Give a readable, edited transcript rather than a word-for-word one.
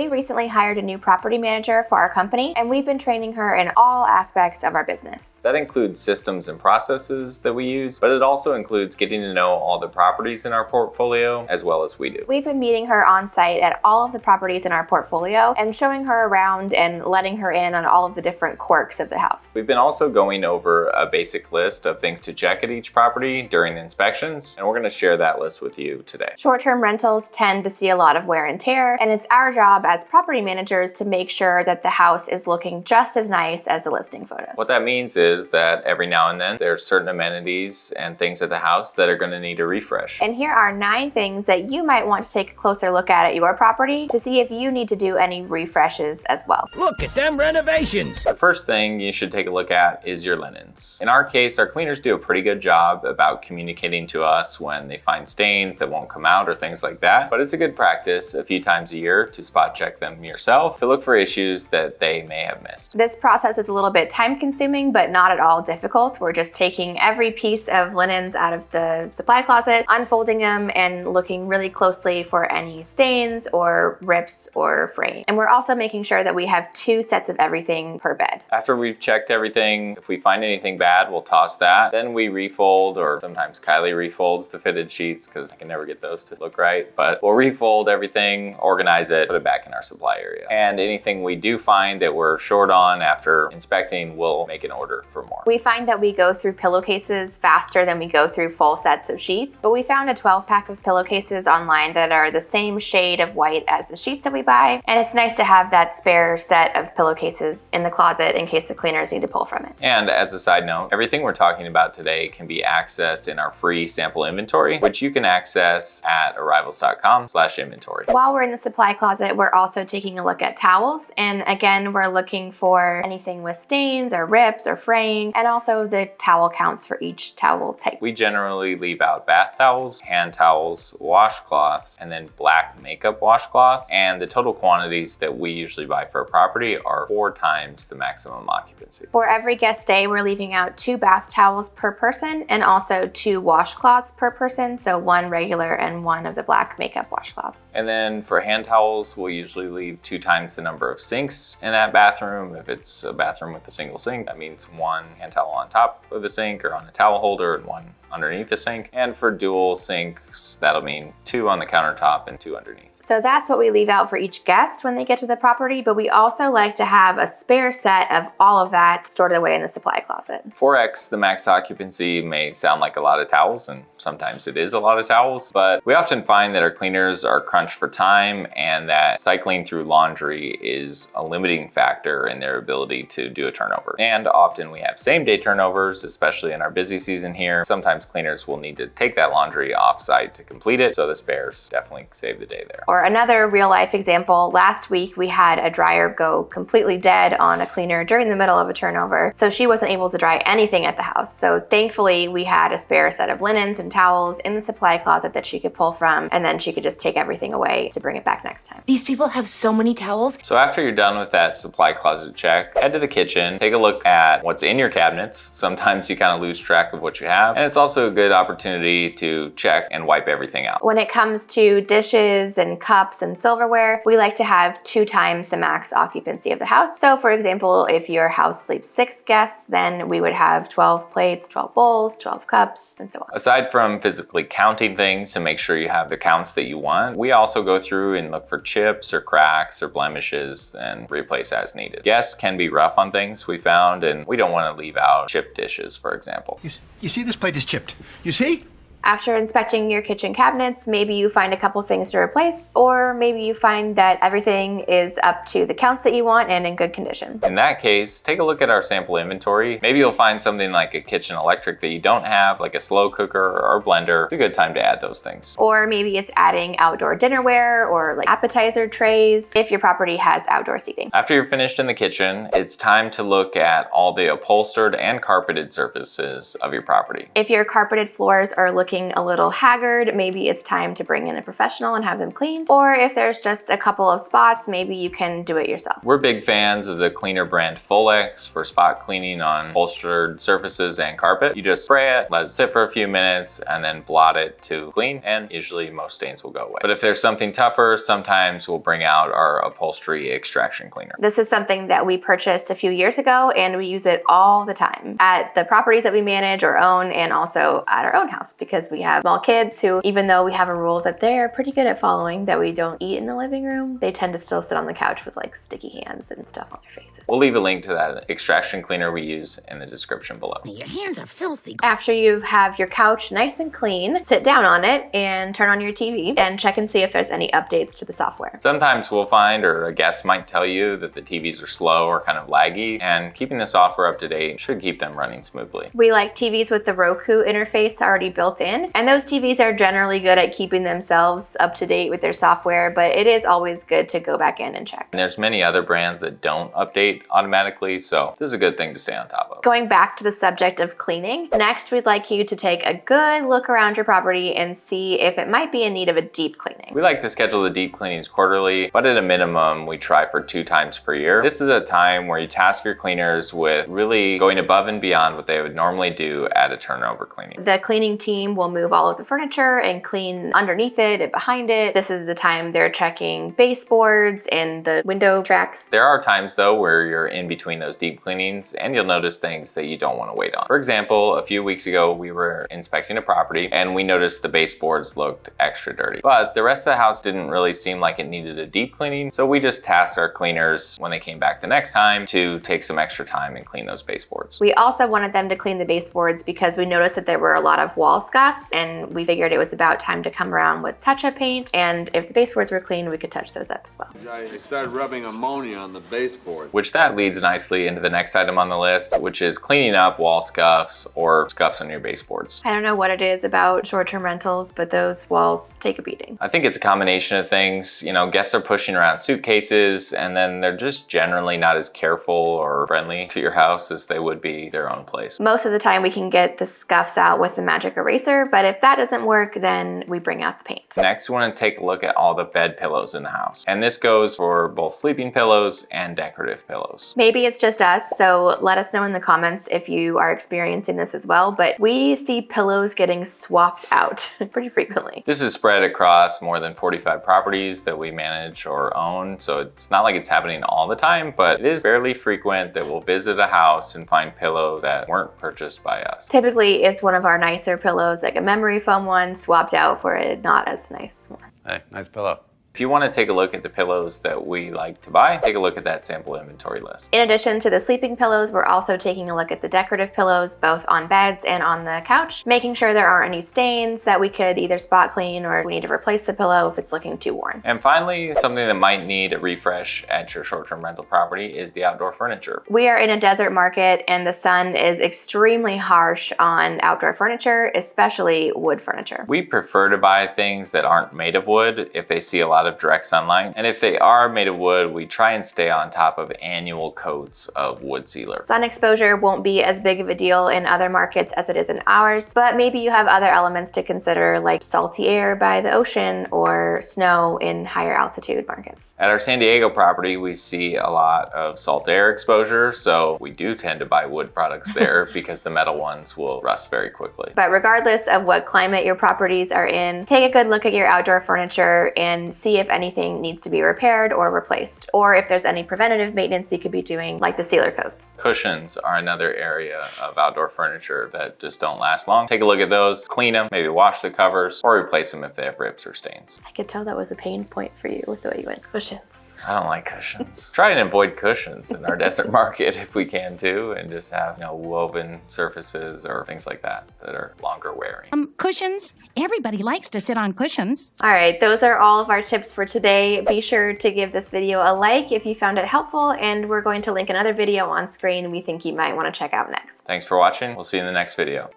We recently hired a new property manager for our company, and we've been training her in all aspects of our business. That includes systems and processes that we use, but it also includes getting to know all the properties in our portfolio as well as we do. We've been meeting her on site at all of the properties in our portfolio and showing her around and letting her in on all of the different quirks of the house. We've been also going over a basic list of things to check at each property during the inspections, and we're going to share that list with you today. Short-term rentals tend to see a lot of wear and tear, and it's our job as property managers to make sure that the house is looking just as nice as the listing photo. What that means is that every now and then there's certain amenities and things at the house that are going to need a refresh. And here are 9 things that you might want to take a closer look at your property to see if you need to do any refreshes as well. Look at them renovations! The first thing you should take a look at is your linens. In our case, our cleaners do a pretty good job about communicating to us when they find stains that won't come out or things like that. But it's a good practice a few times a year to spot check them yourself to look for issues that they may have missed. This process is a little bit time consuming, but not at all difficult. We're just taking every piece of linens out of the supply closet, unfolding them, and looking really closely for any stains or rips or fraying. And we're also making sure that we have 2 sets of everything per bed. After we've checked everything, if we find anything bad, we'll toss that. Then we refold, or sometimes Kylie refolds the fitted sheets because I can never get those to look right. But we'll refold everything, organize it, put it back in our supply area. And anything we do find that we're short on after inspecting, we'll make an order for more. We find that we go through pillowcases faster than we go through full sets of sheets, but we found a 12-pack of pillowcases online that are the same shade of white as the sheets that we buy, and it's nice to have that spare set of pillowcases in the closet in case the cleaners need to pull from it. And as a side note, everything we're talking about today can be accessed in our free sample inventory, which you can access at arrivals.com/inventory. While we're in the supply closet, we're also taking a look at towels, and again, we're looking for anything with stains or rips or fraying, and also the towel counts for each towel type. We generally leave out bath towels, hand towels, washcloths, and then black makeup washcloths. And the total quantities that we usually buy for a property are 4 times the maximum occupancy. For every guest stay, we're leaving out 2 bath towels per person and also 2 washcloths per person, so 1 regular and 1 of the black makeup washcloths. And then for hand towels, we'll usually leave 2 times the number of sinks in that bathroom. If it's a bathroom with a single sink, that means 1 hand towel on top of the sink or on a towel holder and 1 underneath the sink. And for dual sinks, that'll mean 2 on the countertop and 2 underneath. So that's what we leave out for each guest when they get to the property, but we also like to have a spare set of all of that stored away in the supply closet. 4x the max occupancy may sound like a lot of towels, and sometimes it is a lot of towels, but we often find that our cleaners are crunched for time and that cycling through laundry is a limiting factor in their ability to do a turnover. And often we have same-day turnovers, especially in our busy season here. Sometimes cleaners will need to take that laundry off-site to complete it, so the spares definitely save the day there. Or another real life example, last week we had a dryer go completely dead on a cleaner during the middle of a turnover, so she wasn't able to dry anything at the house. So thankfully we had a spare set of linens and towels in the supply closet that she could pull from, and then she could just take everything away to bring it back next time. These people have so many towels. So after you're done with that supply closet check, head to the kitchen, take a look at what's in your cabinets. Sometimes you kind of lose track of what you have, and it's also a good opportunity to check and wipe everything out. When it comes to dishes and cups and silverware, we like to have 2 times the max occupancy of the house. So for example, if your house sleeps 6 guests, then we would have 12 plates, 12 bowls, 12 cups, and so on. Aside from physically counting things to make sure you have the counts that you want, we also go through and look for chips or cracks or blemishes and replace as needed. Guests can be rough on things, we found, and we don't want to leave out chipped dishes, for example. You see, this plate is chipped. You see? After inspecting your kitchen cabinets, maybe you find a couple things to replace, or maybe you find that everything is up to the counts that you want and in good condition. In that case, take a look at our sample inventory. Maybe you'll find something like a kitchen electric that you don't have, like a slow cooker or a blender. It's a good time to add those things. Or maybe it's adding outdoor dinnerware or like appetizer trays if your property has outdoor seating. After you're finished in the kitchen, it's time to look at all the upholstered and carpeted surfaces of your property. If your carpeted floors are looking looking a little haggard, maybe it's time to bring in a professional and have them cleaned. Or if there's just a couple of spots, maybe you can do it yourself. We're big fans of the cleaner brand Folex for spot cleaning on upholstered surfaces and carpet. You just spray it, let it sit for a few minutes, and then blot it to clean, and usually most stains will go away. But if there's something tougher, sometimes we'll bring out our Upholstery extraction cleaner. This is something that we purchased a few years ago, and we use it all the time at the properties that we manage or own, and also at our own house, because we have small kids who, even though we have a rule that they're pretty good at following, that we don't eat in the living room, they tend to still sit on the couch with like sticky hands and stuff on their faces. We'll leave a link to that extraction cleaner we use in the description below. Your hands are filthy. After you have your couch nice and clean, sit down on it and turn on your TV and check and see if there's any updates to the software. Sometimes we'll find, or a guest might tell you, that the TVs are slow or kind of laggy, and keeping the software up to date should keep them running smoothly. We like TVs with the Roku interface already built in, and those TVs are generally good at keeping themselves up to date with their software, but it is always good to go back in and check. And there's many other brands that don't update automatically, so this is a good thing to stay on top of. Going back to the subject of cleaning, next we'd like you to take a good look around your property and see if it might be in need of a deep cleaning. We like to schedule the deep cleanings quarterly, but at a minimum, we try for 2 times per year. This is a time where you task your cleaners with really going above and beyond what they would normally do at a turnover cleaning. The cleaning team will move all of the furniture and clean underneath it and behind it. This is the time they're checking baseboards and the window tracks. There are times though where you're in between those deep cleanings and you'll notice things that you don't want to wait on. For example, a few weeks ago, we were inspecting a property and we noticed the baseboards looked extra dirty, but the rest of the house didn't really seem like it needed a deep cleaning. So we just tasked our cleaners when they came back the next time to take some extra time and clean those baseboards. We also wanted them to clean the baseboards because we noticed that there were a lot of wall scuffs, and we figured it was about time to come around with touch-up paint, and if the baseboards were clean, we could touch those up as well. I started rubbing ammonia on the baseboard. Which that leads nicely into the next item on the list, which is cleaning up wall scuffs or scuffs on your baseboards. I don't know what it is about short-term rentals, but those walls take a beating. I think it's a combination of things. You know, guests are pushing around suitcases, and then they're just generally not as careful or friendly to your house as they would be their own place. Most of the time we can get the scuffs out with the magic eraser, but if that doesn't work, then we bring out the paint. Next, we want to take a look at all the bed pillows in the house. And this goes for both sleeping pillows and decorative pillows. Maybe it's just us, so let us know in the comments if you are experiencing this as well, but we see pillows getting swapped out pretty frequently. This is spread across more than 45 properties that we manage or own, so it's not like it's happening all the time, but it is fairly frequent that we'll visit a house and find pillows that weren't purchased by us. Typically, it's one of our nicer pillows, like a memory foam one, swapped out for a not as nice one. Hey, nice pillow. If you want to take a look at the pillows that we like to buy, take a look at that sample inventory list. In addition to the sleeping pillows, we're also taking a look at the decorative pillows, both on beds and on the couch, making sure there aren't any stains that we could either spot clean or we need to replace the pillow if it's looking too worn. And finally, something that might need a refresh at your short-term rental property is the outdoor furniture. We are in a desert market and the sun is extremely harsh on outdoor furniture, especially wood furniture. We prefer to buy things that aren't made of wood if they see a lot of direct sunlight. And if they are made of wood, we try and stay on top of annual coats of wood sealer. Sun exposure won't be as big of a deal in other markets as it is in ours, but maybe you have other elements to consider like salty air by the ocean or snow in higher altitude markets. At our San Diego property, we see a lot of salt air exposure, so we do tend to buy wood products there because the metal ones will rust very quickly. But regardless of what climate your properties are in, take a good look at your outdoor furniture and see if anything needs to be repaired or replaced, or if there's any preventative maintenance you could be doing, like the sealer coats. Cushions are another area of outdoor furniture that just don't last long. Take a look at those, clean them, maybe wash the covers, or replace them if they have rips or stains. I could tell that was a pain point for you with the way you went cushions. I don't like cushions. Try and avoid cushions in our desert market if we can too, and just have, you know, woven surfaces or things like that that are longer wearing. Cushions? Everybody likes to sit on cushions. All right, those are all of our tips for today. Be sure to give this video a like if you found it helpful, and we're going to link another video on screen we think you might want to check out next. Thanks for watching. We'll see you in the next video.